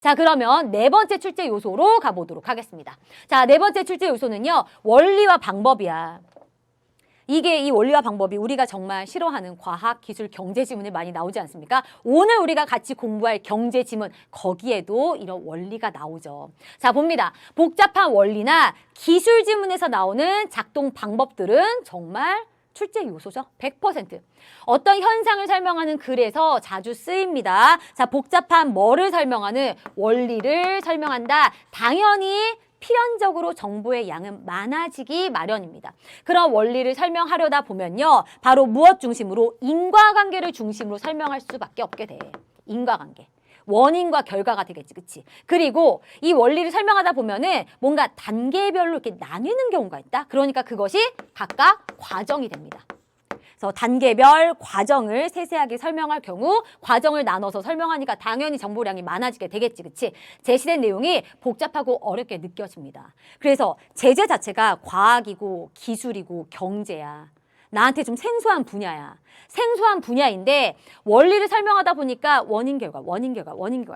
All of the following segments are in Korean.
자, 그러면 네 번째 출제 요소로 가보도록 하겠습니다. 자, 네 번째 출제 요소는요, 원리와 방법이야. 이게 이 원리와 방법이 우리가 정말 싫어하는 과학, 기술, 경제 지문에 많이 나오지 않습니까? 오늘 우리가 같이 공부할 경제 지문, 거기에도 이런 원리가 나오죠. 자, 봅니다. 복잡한 원리나 기술 지문에서 나오는 작동 방법들은 정말 출제 요소죠. 100%. 어떤 현상을 설명하는 글에서 자주 쓰입니다. 자, 복잡한 뭐를 설명하는 원리를 설명한다. 당연히 필연적으로 정보의 양은 많아지기 마련입니다. 그런 원리를 설명하려다 보면요. 바로 무엇 중심으로? 인과관계를 중심으로 설명할 수밖에 없게 돼. 인과관계. 원인과 결과가 되겠지, 그치? 그리고 이 원리를 설명하다 보면은 뭔가 단계별로 이렇게 나뉘는 경우가 있다. 그러니까 그것이 각각 과정이 됩니다. 그래서 단계별 과정을 세세하게 설명할 경우 과정을 나눠서 설명하니까 당연히 정보량이 많아지게 되겠지, 그치? 제시된 내용이 복잡하고 어렵게 느껴집니다. 그래서 제재 자체가 과학이고 기술이고 경제야. 나한테 좀 생소한 분야야. 생소한 분야인데 원리를 설명하다 보니까 원인, 결과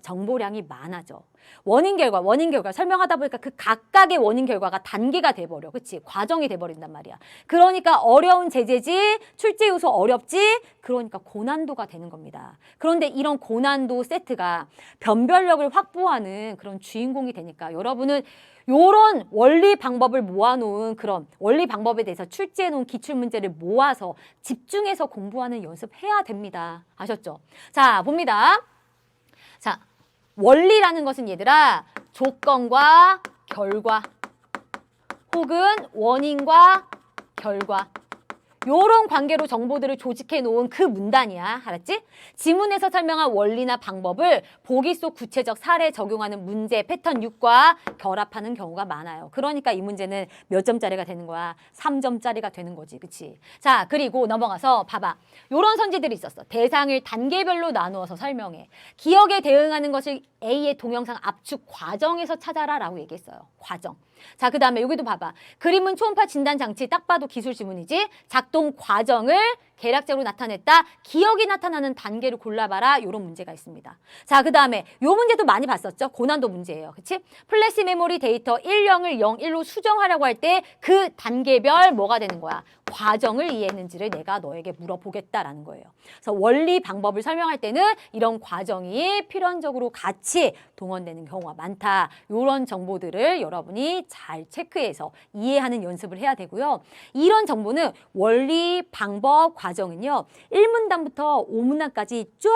정보량이 많아져. 원인, 결과 설명하다 보니까 그 각각의 원인, 결과가 단계가 돼버려. 그치? 과정이 돼버린단 말이야. 그러니까 어려운 제재지, 출제 요소 어렵지, 그러니까 고난도가 되는 겁니다. 그런데 이런 고난도 세트가 변별력을 확보하는 그런 주인공이 되니까 여러분은 요런 원리 방법을 모아놓은 그런 원리 방법에 대해서 출제해놓은 기출문제를 모아서 집중해서 공부하는 연습해야 됩니다. 아셨죠? 자, 봅니다. 자, 원리라는 것은 얘들아 조건과 결과 혹은 원인과 결과 요런 관계로 정보들을 조직해 놓은 그 문단이야. 알았지? 지문에서 설명한 원리나 방법을 보기 속 구체적 사례에 적용하는 문제 패턴 6과 결합하는 경우가 많아요. 그러니까 이 문제는 몇 점짜리가 되는 거야? 3점짜리가 되는 거지. 그치? 자, 그리고 넘어가서 봐봐. 요런 선지들이 있었어. 대상을 단계별로 나누어서 설명해. 기억에 대응하는 것을 A의 동영상 압축 과정에서 찾아라 라고 얘기했어요. 과정. 자, 그 다음에 여기도 봐봐. 그림은 초음파 진단 장치 딱 봐도 기술 지문이지. 작동 과정을 계략적으로 나타냈다. 기억이 나타나는 단계를 골라봐라. 이런 문제가 있습니다. 자, 그 다음에 요 문제도 많이 봤었죠. 고난도 문제예요. 그치? 플래시 메모리 데이터 10을 01로 수정하려고 할 때 그 단계별 뭐가 되는 거야? 과정을 이해했는지를 내가 너에게 물어보겠다라는 거예요. 그래서 원리 방법을 설명할 때는 이런 과정이 필연적으로 같이 동원되는 경우가 많다. 이런 정보들을 여러분이 잘 체크해서 이해하는 연습을 해야 되고요. 이런 정보는 원리, 방법, 과정은요. 1문단부터 5문단까지 쫙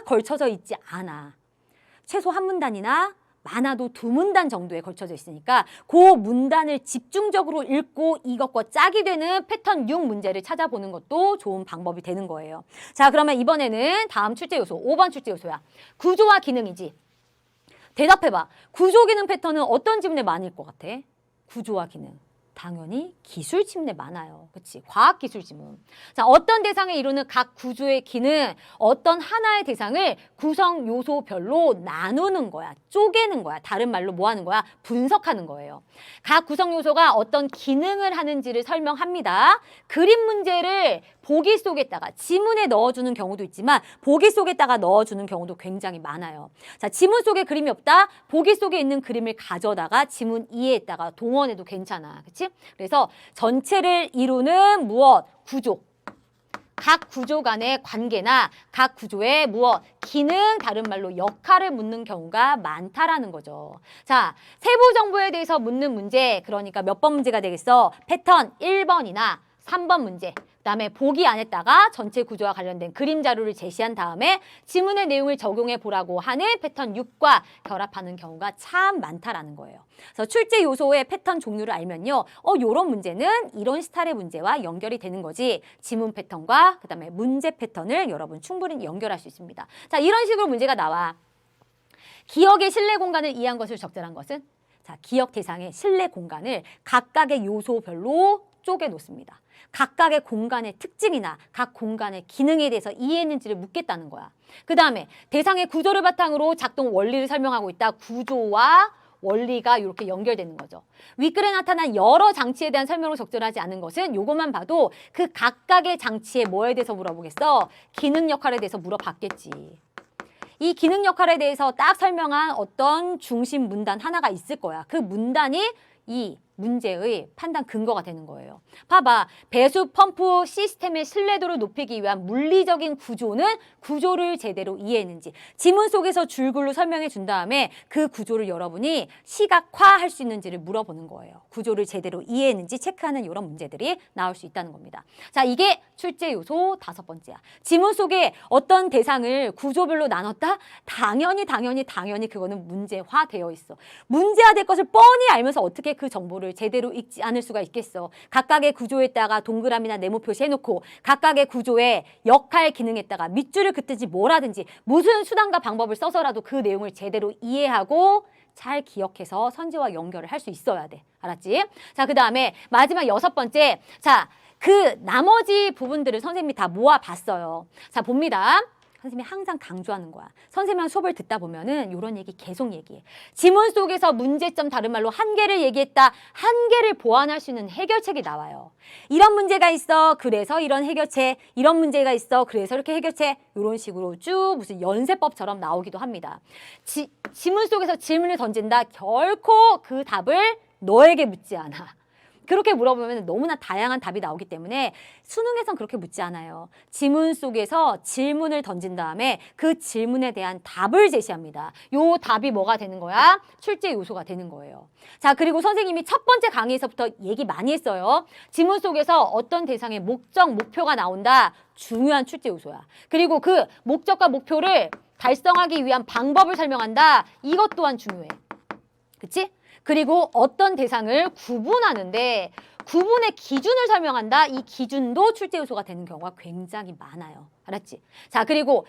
걸쳐져 있지 않아. 최소 한 문단이나 많아도 2문단 정도에 걸쳐져 있으니까 그 문단을 집중적으로 읽고 이것과 짝이 되는 패턴 6 문제를 찾아보는 것도 좋은 방법이 되는 거예요. 자, 그러면 이번에는 다음 출제 요소, 5번 출제 요소야. 구조와 기능이지. 대답해봐. 구조 기능 패턴은 어떤 지문에 많을 것 같아? 구조와 기능. 당연히 기술 지문에 많아요. 그치? 과학 기술 지문. 자, 어떤 대상을 이루는 각 구조의 기능, 어떤 하나의 대상을 구성 요소별로 나누는 거야. 쪼개는 거야. 다른 말로 뭐 하는 거야? 분석하는 거예요. 각 구성 요소가 어떤 기능을 하는지를 설명합니다. 그림 문제를 보기 속에다가 지문에 넣어주는 경우도 있지만 보기 속에다가 넣어주는 경우도 굉장히 많아요. 자, 지문 속에 그림이 없다? 보기 속에 있는 그림을 가져다가 지문 이해에다가 동원해도 괜찮아. 그치? 그래서 전체를 이루는 무엇? 구조. 각 구조 간의 관계나 각 구조의 무엇? 기능, 다른 말로 역할을 묻는 경우가 많다라는 거죠. 자, 세부 정보에 대해서 묻는 문제, 그러니까 몇 번 문제가 되겠어? 패턴 1번이나 3번 문제. 그다음에 보기 안에다가 전체 구조와 관련된 그림 자료를 제시한 다음에 지문의 내용을 적용해 보라고 하는 패턴 6과 결합하는 경우가 참 많다라는 거예요. 그래서 출제 요소의 패턴 종류를 알면요. 요런 문제는 이런 스타일의 문제와 연결이 되는 거지. 지문 패턴과 그다음에 문제 패턴을 여러분 충분히 연결할 수 있습니다. 자, 이런 식으로 문제가 나와. 기억의 실내 공간을 이해한 것을 적절한 것은? 자, 기억 대상의 실내 공간을 각각의 요소별로 쪼개 놓습니다. 각각의 공간의 특징이나 각 공간의 기능에 대해서 이해했는지를 묻겠다는 거야. 그 다음에 대상의 구조를 바탕으로 작동 원리를 설명하고 있다. 구조와 원리가 이렇게 연결되는 거죠. 윗글에 나타난 여러 장치에 대한 설명을 적절하지 않은 것은 요것만 봐도 그 각각의 장치의 뭐에 대해서 물어보겠어? 기능 역할에 대해서 물어봤겠지. 이 기능 역할에 대해서 딱 설명한 어떤 중심 문단 하나가 있을 거야. 그 문단이 이 문제의 판단 근거가 되는 거예요. 봐봐. 배수 펌프 시스템의 신뢰도를 높이기 위한 물리적인 구조를 제대로 이해했는지 지문 속에서 줄글로 설명해 준 다음에 그 구조를 여러분이 시각화할 수 있는지를 물어보는 거예요. 구조를 제대로 이해했는지 체크하는 이런 문제들이 나올 수 있다는 겁니다. 자, 이게 출제 요소 5번째야. 지문 속에 어떤 대상을 구조별로 나눴다? 당연히 그거는 문제화되어 있어. 문제화될 것을 뻔히 알면서 어떻게 그 정보를 제대로 읽지 않을 수가 있겠어. 각각의 구조에다가 동그라미나 네모 표시해놓고 각각의 구조의 역할 기능에다가 밑줄을 긋든지 뭐라든지 무슨 수단과 방법을 써서라도 그 내용을 제대로 이해하고 잘 기억해서 선지와 연결을 할 수 있어야 돼. 알았지? 자, 그 다음에 마지막 6번째. 자, 그 나머지 부분들을 선생님이 다 모아봤어요. 자, 봅니다. 선생님이 항상 강조하는 거야. 선생님이랑 수업을 듣다 보면은 이런 얘기 계속 얘기해. 지문 속에서 문제점 다른 말로 한계를 얘기했다. 한계를 보완할 수 있는 해결책이 나와요. 이런 문제가 있어. 그래서 이런 해결책. 이런 문제가 있어. 그래서 이렇게 해결책. 이런 식으로 쭉 무슨 연세법처럼 나오기도 합니다. 지문 속에서 질문을 던진다. 결코 그 답을 너에게 묻지 않아. 그렇게 물어보면 너무나 다양한 답이 나오기 때문에 수능에선 그렇게 묻지 않아요. 지문 속에서 질문을 던진 다음에 그 질문에 대한 답을 제시합니다. 요 답이 뭐가 되는 거야? 출제 요소가 되는 거예요. 자, 그리고 선생님이 첫 번째 강의에서부터 얘기 많이 했어요. 지문 속에서 어떤 대상의 목적, 목표가 나온다. 중요한 출제 요소야. 그리고 그 목적과 목표를 달성하기 위한 방법을 설명한다. 이것 또한 중요해. 그치? 그리고 어떤 대상을 구분하는데 구분의 기준을 설명한다. 이 기준도 출제 요소가 되는 경우가 굉장히 많아요. 알았지? 자, 그리고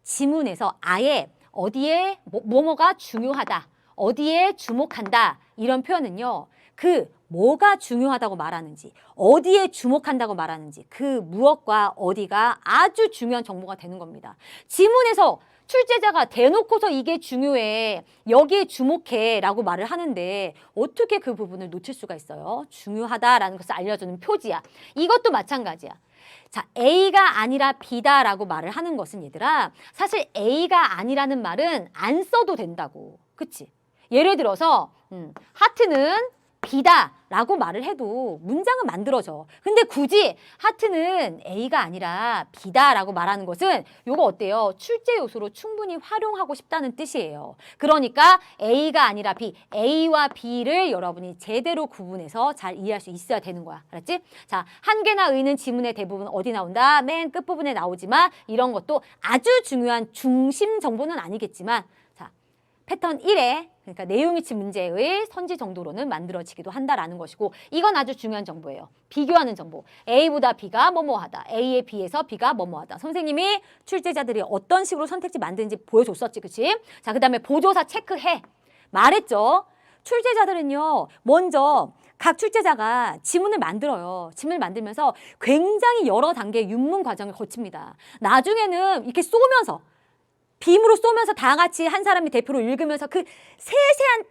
지문에서 아예 어디에 뭐가 중요하다. 어디에 주목한다. 이런 표현은요. 그 뭐가 중요하다고 말하는지, 어디에 주목한다고 말하는지 그 무엇과 어디가 아주 중요한 정보가 되는 겁니다. 지문에서 출제자가 대놓고서 이게 중요해, 여기에 주목해 라고 말을 하는데 어떻게 그 부분을 놓칠 수가 있어요? 중요하다라는 것을 알려주는 표지야. 이것도 마찬가지야. 자, A가 아니라 B다 라고 말을 하는 것은 얘들아, 사실 A가 아니라는 말은 안 써도 된다고. 그치? 예를 들어서 하트는 B다 라고 말을 해도 문장은 만들어져. 근데 굳이 하트는 A가 아니라 B다 라고 말하는 것은 요거 어때요? 출제 요소로 충분히 활용하고 싶다는 뜻이에요. 그러니까 A가 아니라 B, A와 B를 여러분이 제대로 구분해서 잘 이해할 수 있어야 되는 거야. 알았지? 자, 한계나 의는 지문의 대부분 어디 나온다? 맨 끝부분에 나오지만 이런 것도 아주 중요한 중심 정보는 아니겠지만 자, 패턴 1에 그러니까 내용일치 문제의 선지 정도로는 만들어지기도 한다라는 것이고 이건 아주 중요한 정보예요. 비교하는 정보. A보다 B가 뭐뭐하다. A에 비해서 B가 뭐뭐하다. 선생님이 출제자들이 어떤 식으로 선택지 만드는지 보여줬었지. 그치? 자, 그 다음에 보조사 체크해. 말했죠. 출제자들은요. 먼저 각 출제자가 지문을 만들어요. 지문을 만들면서 굉장히 여러 단계의 윤문 과정을 거칩니다. 나중에는 이렇게 쏘면서 빔으로 쏘면서 다 같이 한 사람이 대표로 읽으면서 그 세세한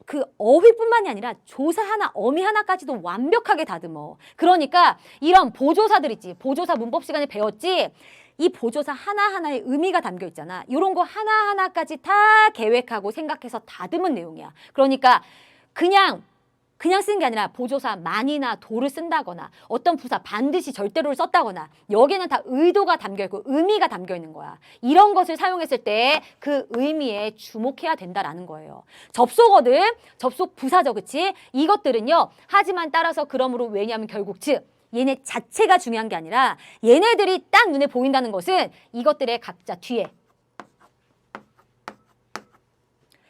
그 어휘뿐만이 아니라 조사 하나, 어미 하나까지도 완벽하게 다듬어. 그러니까 이런 보조사들 있지. 보조사 문법 시간에 배웠지. 이 보조사 하나하나에 의미가 담겨 있잖아. 이런 거 하나하나까지 다 계획하고 생각해서 다듬은 내용이야. 그러니까 그냥 쓰는 게 아니라 보조사 만이나 도를 쓴다거나 어떤 부사 반드시 절대로를 썼다거나 여기에는 다 의도가 담겨있고 의미가 담겨있는 거야. 이런 것을 사용했을 때 그 의미에 주목해야 된다라는 거예요. 접속어들, 접속 부사죠. 그치? 이것들은요. 하지만 따라서 그러므로 왜냐하면 결국 즉 얘네 자체가 중요한 게 아니라 얘네들이 딱 눈에 보인다는 것은 이것들의 각자 뒤에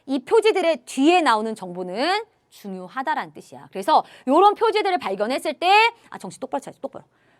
이 표지들의 뒤에 나오는 정보는 중요하다라는 뜻이야. 그래서 이런 표지들을 발견했을 때 정신 똑바로 차리죠.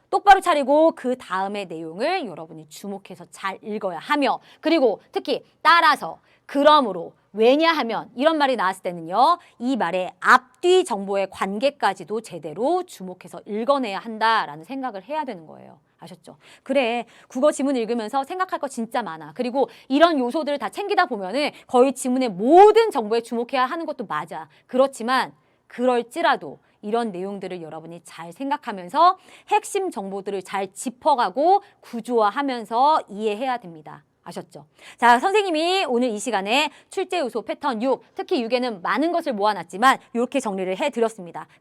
똑바로 차리고 그 다음의 내용을 여러분이 주목해서 잘 읽어야 하며 그리고 특히 따라서 그러므로 왜냐하면 이런 말이 나왔을 때는요. 이 말의 앞뒤 정보의 관계까지도 제대로 주목해서 읽어내야 한다라는 생각을 해야 되는 거예요. 아셨죠? 그래, 국어 지문 읽으면서 생각할 거 진짜 많아. 그리고 이런 요소들을 다 챙기다 보면은 거의 지문의 모든 정보에 주목해야 하는 것도 맞아. 그렇지만 그럴지라도 이런 내용들을 여러분이 잘 생각하면서 핵심 정보들을 잘 짚어가고 구조화하면서 이해해야 됩니다. 아셨죠? 자, 선생님이 오늘 이 시간에 출제 요소 패턴 6, 특히 6에는 많은 것을 모아놨지만 이렇게 정리를 해드렸습니다.